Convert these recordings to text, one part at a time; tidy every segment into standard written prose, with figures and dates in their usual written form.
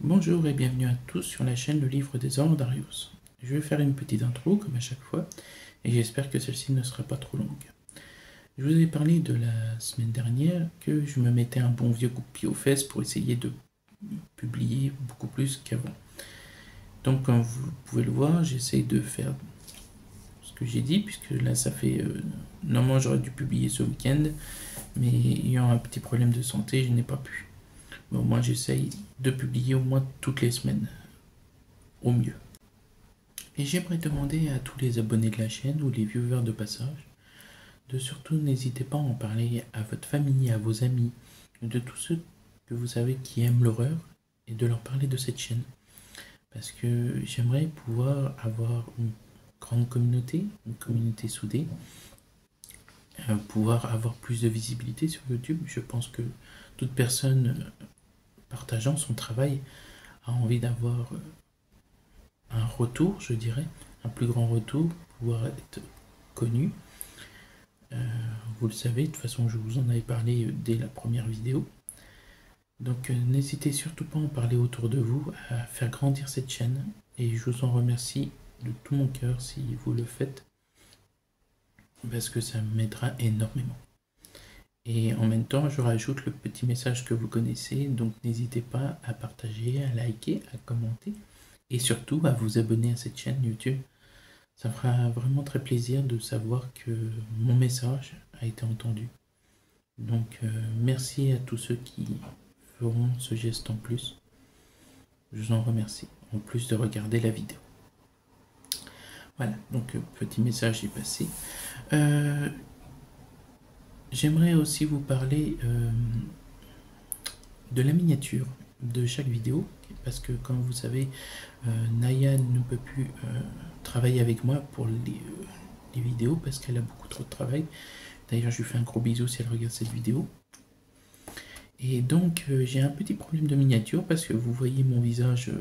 Bonjour et bienvenue à tous sur la chaîne Le Livre des Ordres d'Arius. Je vais faire une petite intro comme à chaque fois et j'espère que celle-ci ne sera pas trop longue. Je vous ai parlé de la semaine dernière que je me mettais un bon vieux coup de pied aux fesses pour essayer de publier beaucoup plus qu'avant. Donc comme vous pouvez le voir, j'essaye de faire ce que j'ai dit puisque là ça fait... normalement j'aurais dû publier ce week-end mais ayant un petit problème de santé je n'ai pas pu. Mais au moins j'essaye de publier au moins toutes les semaines, au mieux. Et j'aimerais demander à tous les abonnés de la chaîne ou les viewers de passage de surtout n'hésitez pas à en parler à votre famille, à vos amis, de tous ceux que vous savez qui aiment l'horreur et de leur parler de cette chaîne. Parce que j'aimerais pouvoir avoir une grande communauté, une communauté soudée, pouvoir avoir plus de visibilité sur YouTube. Je pense que toute personne partageant son travail a envie d'avoir un retour, je dirais, un plus grand retour, pouvoir être connu. Vous le savez, de toute façon je vous en avais parlé dès la première vidéo. Donc n'hésitez surtout pas à en parler autour de vous, à faire grandir cette chaîne. Et je vous en remercie de tout mon cœur si vous le faites, parce que ça m'aidera énormément. Et en même temps, je rajoute le petit message que vous connaissez, donc n'hésitez pas à partager, à liker, à commenter, et surtout à vous abonner à cette chaîne YouTube. Ça me fera vraiment très plaisir de savoir que mon message a été entendu. Donc merci à tous ceux qui feront ce geste en plus. Je vous en remercie, en plus de regarder la vidéo. Voilà, donc petit message est passé. J'aimerais aussi vous parler de la miniature de chaque vidéo, parce que comme vous savez, Naya ne peut plus travailler avec moi pour les vidéos, parce qu'elle a beaucoup trop de travail. D'ailleurs, je lui fais un gros bisou si elle regarde cette vidéo. Et donc, j'ai un petit problème de miniature, parce que vous voyez mon visage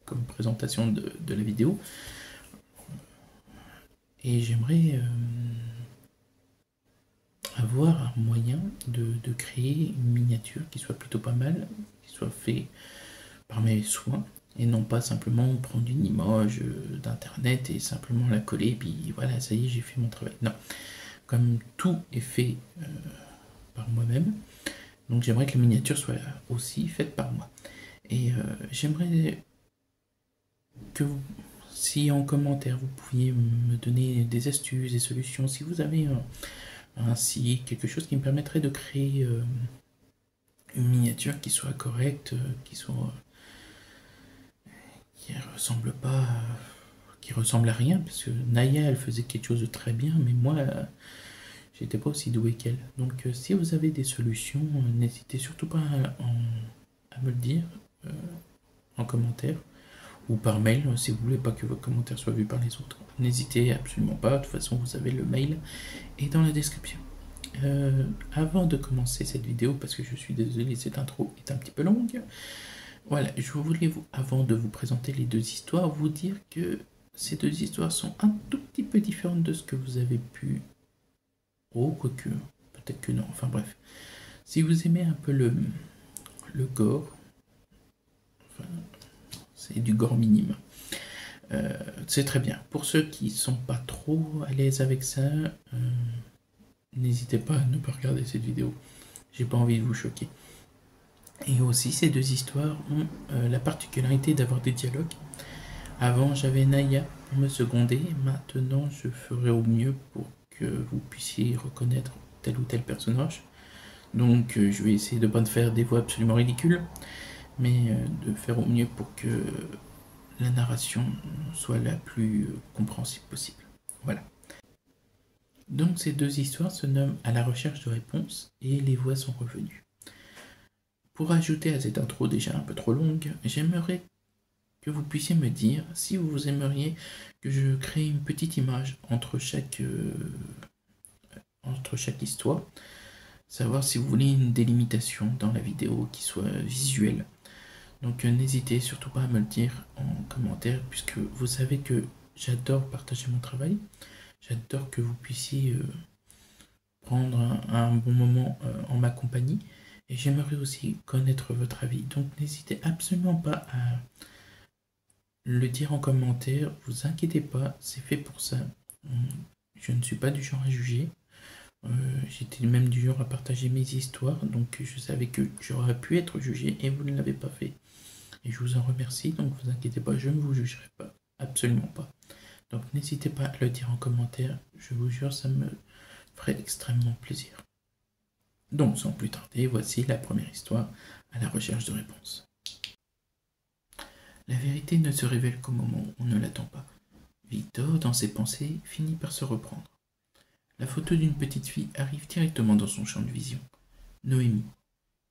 comme présentation de la vidéo. Et j'aimerais avoir un moyen de créer une miniature qui soit plutôt pas mal, qui soit fait par mes soins, et non pas simplement prendre une image d'internet et simplement la coller, et puis voilà, ça y est, j'ai fait mon travail. Non, comme tout est fait par moi-même, donc j'aimerais que la miniature soit aussi faite par moi. Et j'aimerais que vous, si en commentaire vous pouviez me donner des astuces, des solutions, si vous avez un site, quelque chose qui me permettrait de créer une miniature qui soit correcte, qui ressemble pas, qui ressemble à rien, parce que Naya elle faisait quelque chose de très bien, mais moi j'étais pas aussi doué qu'elle. Donc si vous avez des solutions, n'hésitez surtout pas à me le dire en commentaire ou par mail si vous voulez pas que vos commentaires soient vus par les autres. N'hésitez absolument pas, de toute façon vous avez le mail et dans la description. Avant de commencer cette vidéo, parce que je suis désolé, cette intro est un petit peu longue, voilà, je voulais, avant de vous présenter les deux histoires, vous dire que ces deux histoires sont un tout petit peu différentes de ce que vous avez pu... Oh, quoique, peut-être que non, enfin bref. Si vous aimez un peu le gore, enfin, c'est du gore minime, c'est très bien. Pour ceux qui sont pas trop à l'aise avec ça, n'hésitez pas à ne pas regarder cette vidéo. J'ai pas envie de vous choquer. Et aussi, ces deux histoires ont la particularité d'avoir des dialogues. Avant, j'avais Naya pour me seconder. Maintenant, je ferai au mieux pour que vous puissiez reconnaître tel ou tel personnage. Donc, je vais essayer de ne pas faire des voix absolument ridicules, mais de faire au mieux pour que la narration soit la plus compréhensible possible. Voilà. Donc, ces deux histoires se nomment À la recherche de réponses et Les voix sont revenues. Pour ajouter à cette intro déjà un peu trop longue, j'aimerais que vous puissiez me dire si vous aimeriez que je crée une petite image entre chaque histoire, savoir si vous voulez une délimitation dans la vidéo qui soit visuelle. Donc n'hésitez surtout pas à me le dire en commentaire, puisque vous savez que j'adore partager mon travail, j'adore que vous puissiez prendre un bon moment en ma compagnie, Et j'aimerais aussi connaître votre avis. Donc n'hésitez absolument pas à le dire en commentaire. Vous inquiétez pas, c'est fait pour ça. Je ne suis pas du genre à juger. J'étais même du genre à partager mes histoires. Donc je savais que j'aurais pu être jugé et vous ne l'avez pas fait. Et je vous en remercie. Donc vous inquiétez pas, je ne vous jugerai pas. Absolument pas. Donc n'hésitez pas à le dire en commentaire. Je vous jure, ça me ferait extrêmement plaisir. Donc, sans plus tarder, voici la première histoire à la recherche de réponses. La vérité ne se révèle qu'au moment où on ne l'attend pas. Victor, dans ses pensées, finit par se reprendre. La photo d'une petite fille arrive directement dans son champ de vision. Noémie.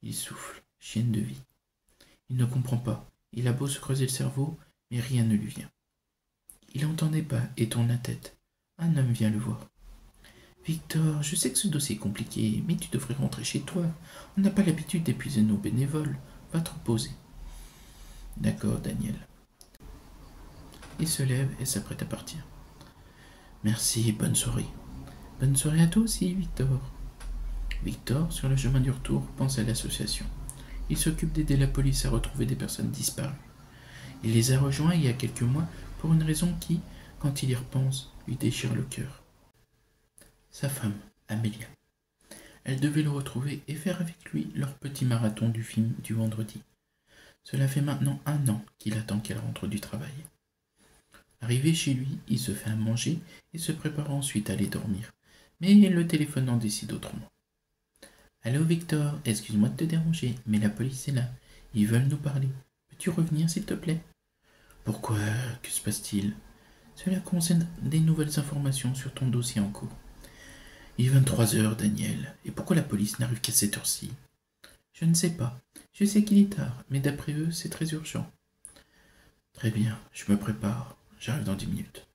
Il souffle, chienne de vie. Il ne comprend pas. Il a beau se creuser le cerveau, mais rien ne lui vient. Il entend des pas et tourne la tête. Un homme vient le voir. Victor, je sais que ce dossier est compliqué, mais tu devrais rentrer chez toi. On n'a pas l'habitude d'épuiser nos bénévoles. Va te reposer. D'accord, Daniel. Il se lève et s'apprête à partir. Merci, bonne soirée. Bonne soirée à toi aussi, Victor. Victor, sur le chemin du retour, pense à l'association. Il s'occupe d'aider la police à retrouver des personnes disparues. Il les a rejoints il y a quelques mois pour une raison qui, quand il y repense, lui déchire le cœur. Sa femme, Amélia. Elle devait le retrouver et faire avec lui leur petit marathon du film du vendredi. Cela fait maintenant 1 an qu'il attend qu'elle rentre du travail. Arrivé chez lui, il se fait à manger et se prépare ensuite à aller dormir. Mais le téléphone en décide autrement. Allô Victor, excuse-moi de te déranger, mais la police est là. Ils veulent nous parler. Peux-tu revenir s'il te plaît? Pourquoi? Que se passe-t-il? Cela concerne des nouvelles informations sur ton dossier en cours. Il est 23 heures, Daniel. Et pourquoi la police n'arrive qu'à cette heure-ci? Je ne sais pas. Je sais qu'il est tard, mais d'après eux, c'est très urgent. Très bien, je me prépare. J'arrive dans 10 minutes.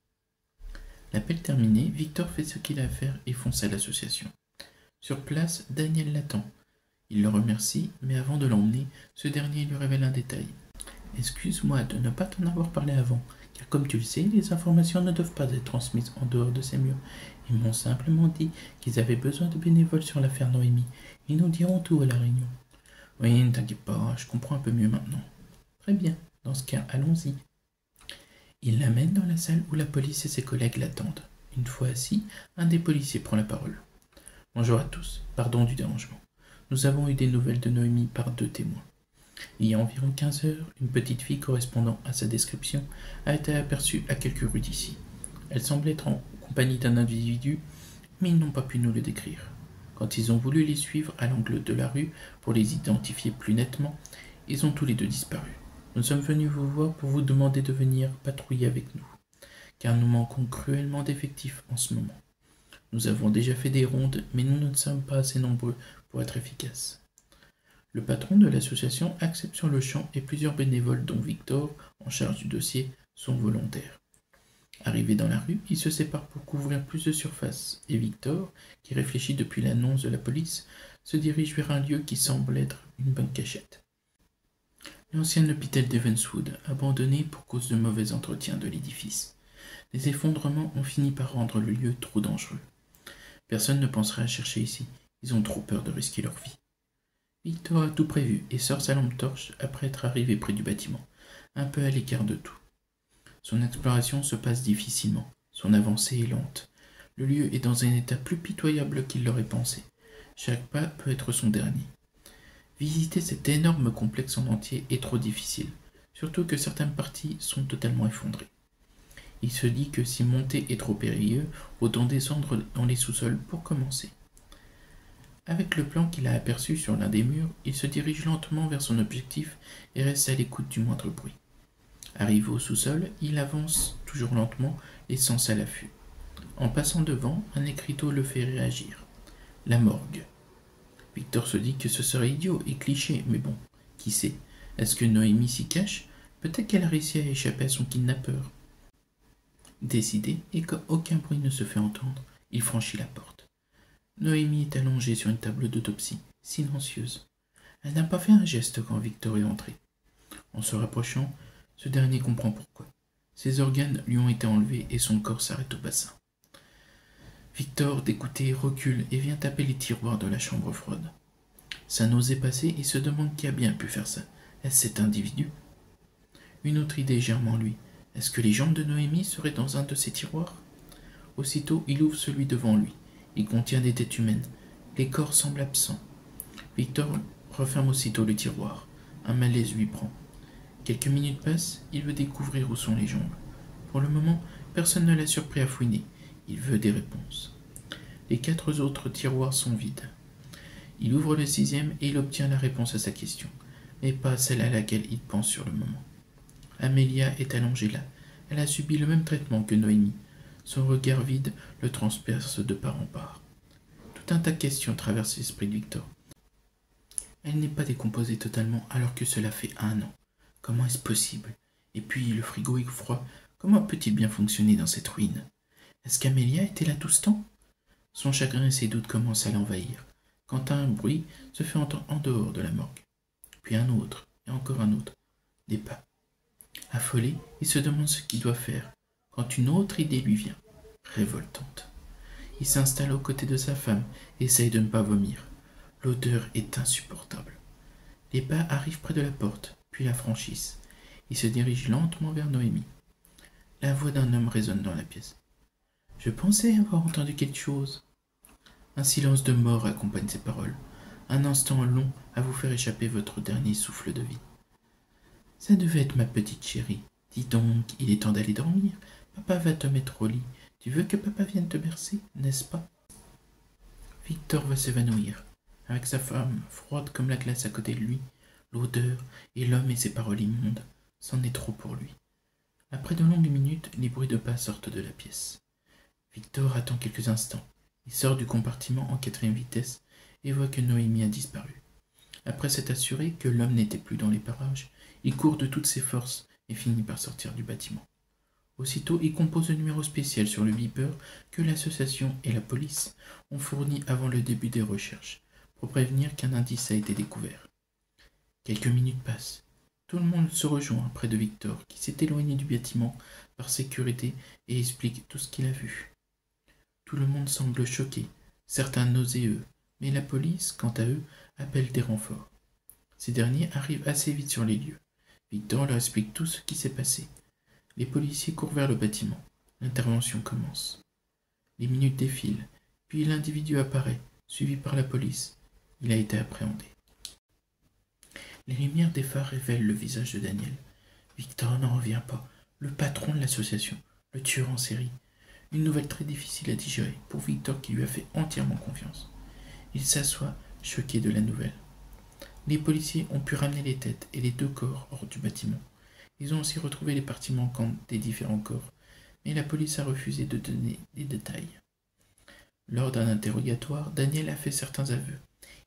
L'appel terminé, Victor fait ce qu'il a à faire et fonce à l'association. Sur place, Daniel l'attend. Il le remercie, mais avant de l'emmener, ce dernier lui révèle un détail. Excuse-moi de ne pas t'en avoir parlé avant, car comme tu le sais, les informations ne doivent pas être transmises en dehors de ces murs. Ils m'ont simplement dit qu'ils avaient besoin de bénévoles sur l'affaire Noémie. Ils nous diront tout à la réunion. Oui, ne t'inquiète pas, je comprends un peu mieux maintenant. Très bien, dans ce cas, allons-y. Il l'amène dans la salle où la police et ses collègues l'attendent. Une fois assis, un des policiers prend la parole. Bonjour à tous, pardon du dérangement. Nous avons eu des nouvelles de Noémie par 2 témoins. Il y a environ 15 heures, une petite fille correspondant à sa description a été aperçue à quelques rues d'ici. Elle semblait être en compagnie d'un individu, mais ils n'ont pas pu nous le décrire. Quand ils ont voulu les suivre à l'angle de la rue pour les identifier plus nettement, ils ont tous les deux disparu. Nous sommes venus vous voir pour vous demander de venir patrouiller avec nous, car nous manquons cruellement d'effectifs en ce moment. Nous avons déjà fait des rondes, mais nous ne sommes pas assez nombreux pour être efficaces. Le patron de l'association accepte sur le champ et plusieurs bénévoles, dont Victor, en charge du dossier, sont volontaires. Arrivé dans la rue, ils se séparent pour couvrir plus de surface, et Victor, qui réfléchit depuis l'annonce de la police, se dirige vers un lieu qui semble être une bonne cachette. L'ancien hôpital d'Evanswood, abandonné pour cause de mauvais entretien de l'édifice. Les effondrements ont fini par rendre le lieu trop dangereux. Personne ne penserait à chercher ici, ils ont trop peur de risquer leur vie. Victor a tout prévu et sort sa lampe torche après être arrivé près du bâtiment, un peu à l'écart de tout. Son exploration se passe difficilement, son avancée est lente. Le lieu est dans un état plus pitoyable qu'il l'aurait pensé. Chaque pas peut être son dernier. Visiter cet énorme complexe en entier est trop difficile, surtout que certaines parties sont totalement effondrées. Il se dit que si monter est trop périlleux, autant descendre dans les sous-sols pour commencer. Avec le plan qu'il a aperçu sur l'un des murs, il se dirige lentement vers son objectif et reste à l'écoute du moindre bruit. Arrivé au sous-sol, il avance toujours lentement et sans à l'affût. En passant devant, un écriteau le fait réagir. La morgue. Victor se dit que ce serait idiot et cliché, mais bon, qui sait? Est-ce que Noémie s'y cache? Peut-être qu'elle a réussi à échapper à son kidnappeur. Décidé, et comme aucun bruit ne se fait entendre, il franchit la porte. Noémie est allongée sur une table d'autopsie, silencieuse. Elle n'a pas fait un geste quand Victor est entré. En se rapprochant, ce dernier comprend pourquoi. Ses organes lui ont été enlevés et son corps s'arrête au bassin. Victor, dégoûté, recule et vient taper les tiroirs de la chambre froide. Ça n'osait passer et se demande qui a bien pu faire ça. Est-ce cet individu? Une autre idée germe en lui. Est-ce que les jambes de Noémie seraient dans un de ces tiroirs? Aussitôt, il ouvre celui devant lui. Il contient des têtes humaines. Les corps semblent absents. Victor referme aussitôt le tiroir. Un malaise lui prend. Quelques minutes passent, il veut découvrir où sont les jambes. Pour le moment, personne ne l'a surpris à fouiner. Il veut des réponses. Les 4 autres tiroirs sont vides. Il ouvre le 6e et il obtient la réponse à sa question, mais pas celle à laquelle il pense sur le moment. Amélia est allongée là. Elle a subi le même traitement que Noémie. Son regard vide le transperce de part en part. Tout un tas de questions traversent l'esprit de Victor. Elle n'est pas décomposée totalement alors que cela fait 1 an. Comment est-ce possible? Et puis le frigo est froid. Comment peut-il bien fonctionner dans cette ruine? Est-ce qu'Amélia était là tout ce temps? Son chagrin et ses doutes commencent à l'envahir, quand un bruit se fait entendre en dehors de la morgue. Puis un autre, et encore un autre. Des pas. Affolé, il se demande ce qu'il doit faire, quand une autre idée lui vient, révoltante. Il s'installe aux côtés de sa femme et essaye de ne pas vomir. L'odeur est insupportable. Les pas arrivent près de la porte, puis la franchissent. Il se dirige lentement vers Noémie. La voix d'un homme résonne dans la pièce. « Je pensais avoir entendu quelque chose. » Un silence de mort accompagne ces paroles. Un instant long à vous faire échapper votre dernier souffle de vie. « Ça devait être ma petite chérie. Dis donc, il est temps d'aller dormir. Papa va te mettre au lit. Tu veux que papa vienne te bercer, n'est-ce pas ?» Victor va s'évanouir, avec sa femme froide comme la glace à côté de lui. L'odeur, et l'homme et ses paroles immondes, c'en est trop pour lui. Après de longues minutes, les bruits de pas sortent de la pièce. Victor attend quelques instants. Il sort du compartiment en 4e vitesse et voit que Noémie a disparu. Après s'être assuré que l'homme n'était plus dans les parages, il court de toutes ses forces et finit par sortir du bâtiment. Aussitôt, il compose un numéro spécial sur le beeper que l'association et la police ont fourni avant le début des recherches, pour prévenir qu'un indice a été découvert. Quelques minutes passent. Tout le monde se rejoint près de Victor, qui s'est éloigné du bâtiment par sécurité et explique tout ce qu'il a vu. Tout le monde semble choqué, certains nauséeux, mais la police, quant à eux, appelle des renforts. Ces derniers arrivent assez vite sur les lieux. Victor leur explique tout ce qui s'est passé. Les policiers courent vers le bâtiment. L'intervention commence. Les minutes défilent, puis l'individu apparaît, suivi par la police. Il a été appréhendé. Les lumières des phares révèlent le visage de Daniel. Victor n'en revient pas. Le patron de l'association, le tueur en série. Une nouvelle très difficile à digérer pour Victor qui lui a fait entièrement confiance. Il s'assoit, choqué de la nouvelle. Les policiers ont pu ramener les têtes et les 2 corps hors du bâtiment. Ils ont aussi retrouvé les parties manquantes des différents corps, mais la police a refusé de donner des détails. Lors d'un interrogatoire, Daniel a fait certains aveux.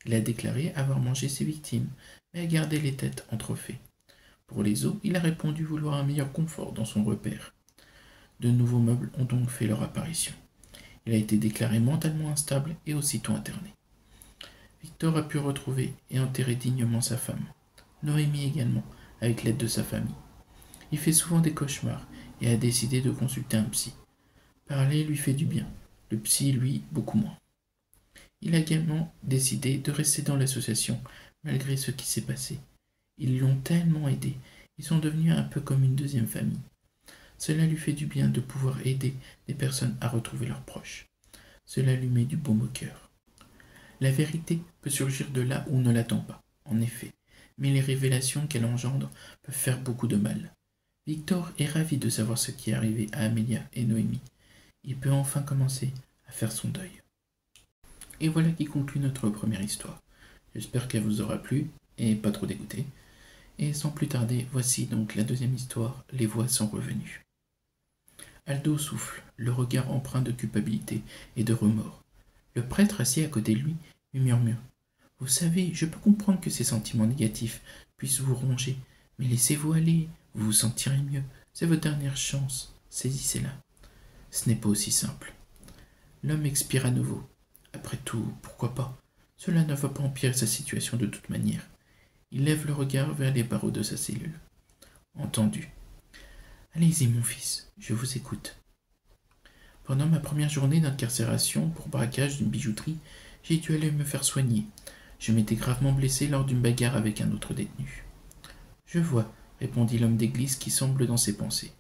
Il a déclaré avoir mangé ses victimes, mais a gardé les têtes en trophée. Pour les os, il a répondu vouloir un meilleur confort dans son repère. De nouveaux meubles ont donc fait leur apparition. Il a été déclaré mentalement instable et aussitôt interné. Victor a pu retrouver et enterrer dignement sa femme. Noémie également, avec l'aide de sa famille. Il fait souvent des cauchemars et a décidé de consulter un psy. Parler lui fait du bien, le psy, lui, beaucoup moins. Il a également décidé de rester dans l'association, malgré ce qui s'est passé. Ils l'ont tellement aidé, ils sont devenus un peu comme une deuxième famille. Cela lui fait du bien de pouvoir aider des personnes à retrouver leurs proches. Cela lui met du baume au cœur. La vérité peut surgir de là où on ne l'attend pas, en effet, mais les révélations qu'elle engendre peuvent faire beaucoup de mal. Victor est ravi de savoir ce qui est arrivé à Amélia et Noémie. Il peut enfin commencer à faire son deuil. Et voilà qui conclut notre première histoire. J'espère qu'elle vous aura plu et pas trop dégoûté. Et sans plus tarder, voici donc la deuxième histoire, Les voix sont revenues. Aldo souffle, le regard empreint de culpabilité et de remords. Le prêtre assis à côté de lui lui murmure. « Vous savez, je peux comprendre que ces sentiments négatifs puissent vous ronger, mais laissez-vous aller, vous vous sentirez mieux. C'est votre dernière chance, saisissez-la. » Ce n'est pas aussi simple. L'homme expire à nouveau. Après tout, pourquoi pas? Cela ne va pas empirer sa situation de toute manière. Il lève le regard vers les barreaux de sa cellule. Entendu. Allez-y, mon fils, je vous écoute. Pendant ma première journée d'incarcération pour braquage d'une bijouterie, j'ai dû aller me faire soigner. Je m'étais gravement blessé lors d'une bagarre avec un autre détenu. Je vois, répondit l'homme d'église qui semble dans ses pensées.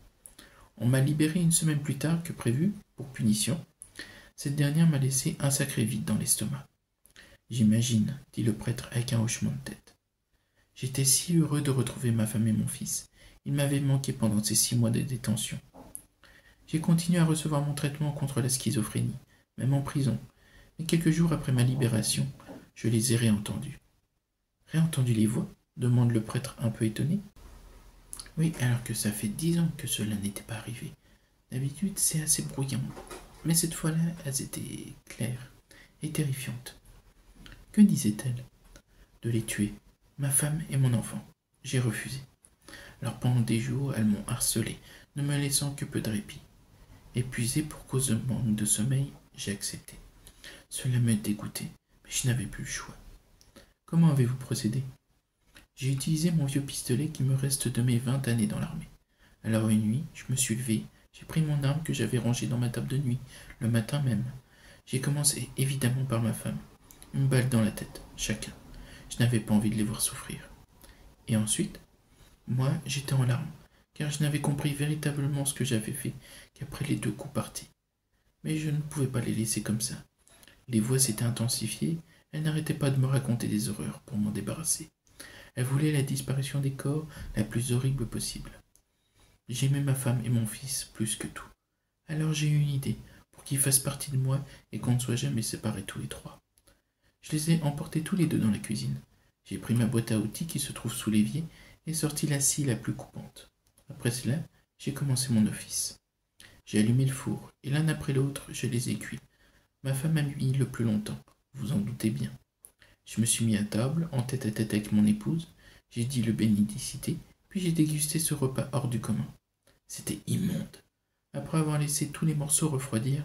On m'a libéré une semaine plus tard que prévu, pour punition. Cette dernière m'a laissé un sacré vide dans l'estomac. J'imagine, dit le prêtre avec un hochement de tête. J'étais si heureux de retrouver ma femme et mon fils. Ils m'avaient manqué pendant ces 6 mois de détention. J'ai continué à recevoir mon traitement contre la schizophrénie, même en prison, mais quelques jours après ma libération, je les ai réentendus. Réentendu les voix demande le prêtre un peu étonné. Oui, alors que ça fait 10 ans que cela n'était pas arrivé. D'habitude, c'est assez bruyant, mais cette fois-là, elles étaient claires et terrifiantes. Que disaient-elles? De les tuer, ma femme et mon enfant. J'ai refusé. Alors pendant des jours, elles m'ont harcelé, ne me laissant que peu de répit. Épuisé pour cause de manque de sommeil, j'ai accepté. Cela me dégoûtait, mais je n'avais plus le choix. Comment avez-vous procédé? J'ai utilisé mon vieux pistolet qui me reste de mes 20 années dans l'armée. Alors une nuit, je me suis levé, j'ai pris mon arme que j'avais rangée dans ma table de nuit, le matin même. J'ai commencé évidemment par ma femme. Une balle dans la tête, chacun. Je n'avais pas envie de les voir souffrir. Et ensuite, moi, j'étais en larmes, car je n'avais compris véritablement ce que j'avais fait qu'après les 2 coups partis. Mais je ne pouvais pas les laisser comme ça. Les voix s'étaient intensifiées, elles n'arrêtaient pas de me raconter des horreurs pour m'en débarrasser. Elles voulaient la disparition des corps la plus horrible possible. J'aimais ma femme et mon fils plus que tout. Alors j'ai eu une idée, pour qu'ils fassent partie de moi et qu'on ne soit jamais séparés tous les 3. Je les ai emportés tous les 2 dans la cuisine. J'ai pris ma boîte à outils qui se trouve sous l'évier et sorti la scie la plus coupante. Après cela, j'ai commencé mon office. J'ai allumé le four, et l'un après l'autre, je les ai cuits. Ma femme a mis le plus longtemps, vous en doutez bien. Je me suis mis à table, en tête à tête avec mon épouse, j'ai dit le bénédicité, puis j'ai dégusté ce repas hors du commun. C'était immonde. Après avoir laissé tous les morceaux refroidir,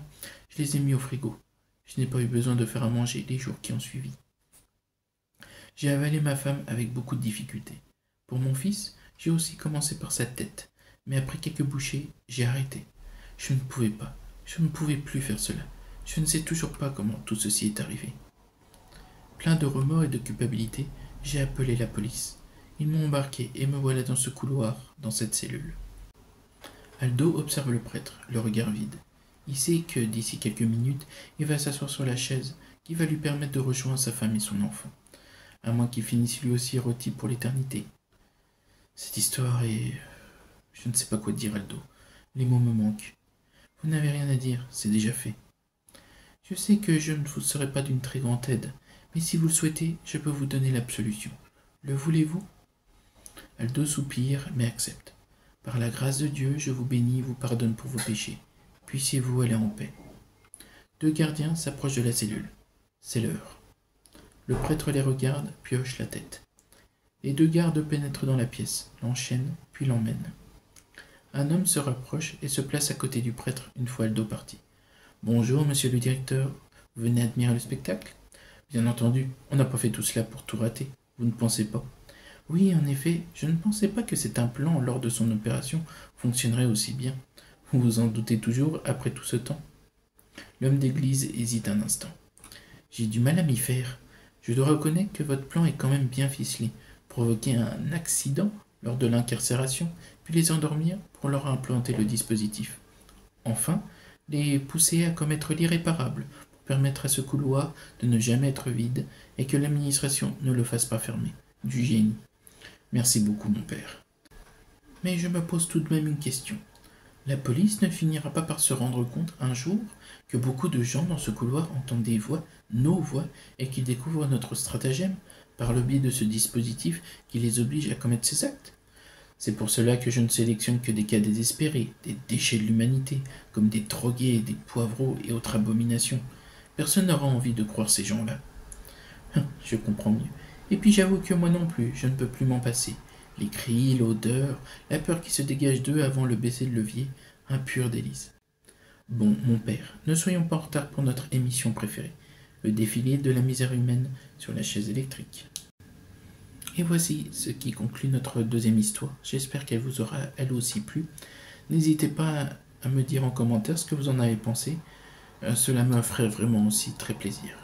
je les ai mis au frigo. Je n'ai pas eu besoin de faire à manger les jours qui ont suivi. J'ai avalé ma femme avec beaucoup de difficulté. Pour mon fils, j'ai aussi commencé par sa tête, mais après quelques bouchées, j'ai arrêté. Je ne pouvais pas, je ne pouvais plus faire cela. Je ne sais toujours pas comment tout ceci est arrivé. Plein de remords et de culpabilité, j'ai appelé la police. Ils m'ont embarqué et me voilà dans ce couloir, dans cette cellule. Aldo observe le prêtre, le regard vide. Il sait que d'ici quelques minutes, il va s'asseoir sur la chaise qui va lui permettre de rejoindre sa femme et son enfant, à moins qu'il finisse lui aussi rôti pour l'éternité. Cette histoire est... Je ne sais pas quoi dire, Aldo. Les mots me manquent. Vous n'avez rien à dire, c'est déjà fait. Je sais que je ne vous serai pas d'une très grande aide, mais si vous le souhaitez, je peux vous donner l'absolution. Le voulez-vous? Aldo soupire, mais accepte. Par la grâce de Dieu, je vous bénis et vous pardonne pour vos péchés. Puissiez-vous aller en paix. 2 gardiens s'approchent de la cellule. C'est l'heure. Le prêtre les regarde, puis hoche la tête. Les 2 gardes pénètrent dans la pièce, l'enchaînent, puis l'emmènent. Un homme se rapproche et se place à côté du prêtre une fois Aldo parti. « Bonjour, monsieur le directeur. Vous venez admirer le spectacle? Bien entendu, on n'a pas fait tout cela pour tout rater. Vous ne pensez pas? Oui, en effet, je ne pensais pas que cet implant, lors de son opération, fonctionnerait aussi bien. Vous vous en doutez toujours, après tout ce temps? L'homme d'église hésite un instant. J'ai du mal à m'y faire. Je dois reconnaître que votre plan est quand même bien ficelé. Provoquer un accident lors de l'incarcération, puis les endormir pour leur implanter le dispositif. Enfin, les pousser à commettre l'irréparable, pour permettre à ce couloir de ne jamais être vide et que l'administration ne le fasse pas fermer. Du génie. Merci beaucoup, mon père. Mais je me pose tout de même une question. La police ne finira pas par se rendre compte un jour que beaucoup de gens dans ce couloir entendent des voix, nos voix, et qu'ils découvrent notre stratagème par le biais de ce dispositif qui les oblige à commettre ces actes? C'est pour cela que je ne sélectionne que des cas désespérés, des déchets de l'humanité, comme des drogués, des poivreaux et autres abominations. Personne n'aura envie de croire ces gens-là. Je comprends mieux. Et puis j'avoue que moi non plus, je ne peux plus m'en passer. Les cris, l'odeur, la peur qui se dégage d'eux avant le baisser de levier, un pur délice. Bon, mon père, ne soyons pas en retard pour notre émission préférée, le défilé de la misère humaine sur la chaise électrique. Et voici ce qui conclut notre 2e histoire. J'espère qu'elle vous aura elle aussi plu. N'hésitez pas à me dire en commentaire ce que vous en avez pensé. Cela me ferait vraiment aussi très plaisir.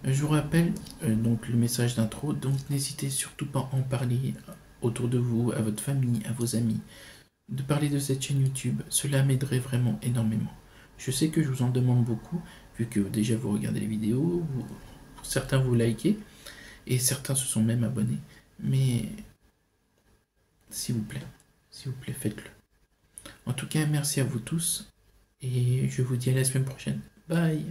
Je vous rappelle donc le message d'intro, donc n'hésitez surtout pas à en parler autour de vous, à votre famille, à vos amis, de parler de cette chaîne YouTube, cela m'aiderait vraiment énormément. Je sais que je vous en demande beaucoup, vu que déjà vous regardez les vidéos, certains vous likez, et certains se sont même abonnés, mais s'il vous plaît, faites-le. En tout cas, merci à vous tous, et je vous dis à la semaine prochaine. Bye!